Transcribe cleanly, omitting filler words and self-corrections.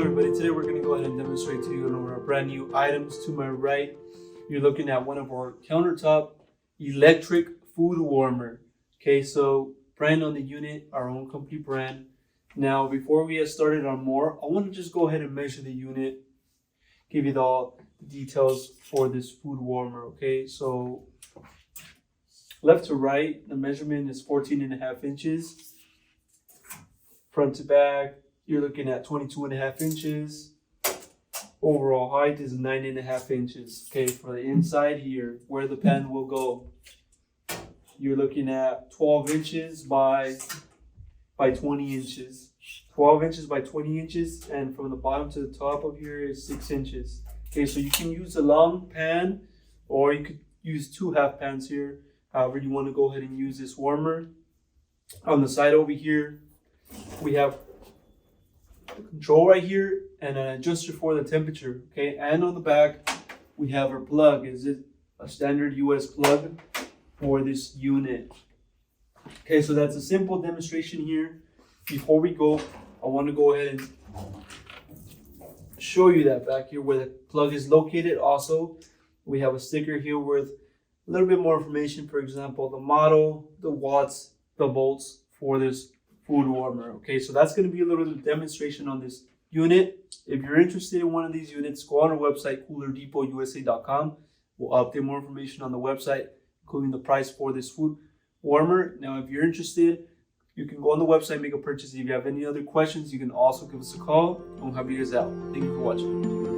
everybody, today we're going to go ahead and demonstrate to you one of our brand new items. To my right, you're looking at one of our countertop electric food warmer. Okay, so brand on the unit, our own company brand. Now before we get started on more, I want to just go ahead and measure the unit, give you all the details for this food warmer. Okay, so left to right, the measurement is 14.5 inches. Front to back, you're looking at 22.5 inches. Overall height is 9.5 inches. Okay, for the inside here, where the pan will go, you're looking at 12 inches by 20 inches. 12 inches by 20 inches, and from the bottom to the top of here is 6 inches. Okay, so you can use a long pan, or you could use 2 half pans here. However you want to go ahead and use this warmer. On the side over here, we have the control right here and an adjuster for the temperature. Okay, and on the back we have our plug. Is it a standard US plug for this unit? Okay, so that's a simple demonstration here. Before we go, I want to go ahead and show you that back here where the plug is located. Also, we have a sticker here with a little bit more information. For example, the model, the watts, the volts for this food warmer. Okay, so that's going to be a little demonstration on this unit. If you're interested in one of these units, go on our website, coolerdepotUSA.com. We'll update more information on the website, including the price for this food warmer. Now, if you're interested, you can go on the website, make a purchase. If you have any other questions, you can also give us a call, and we'll help you guys out. Thank you for watching.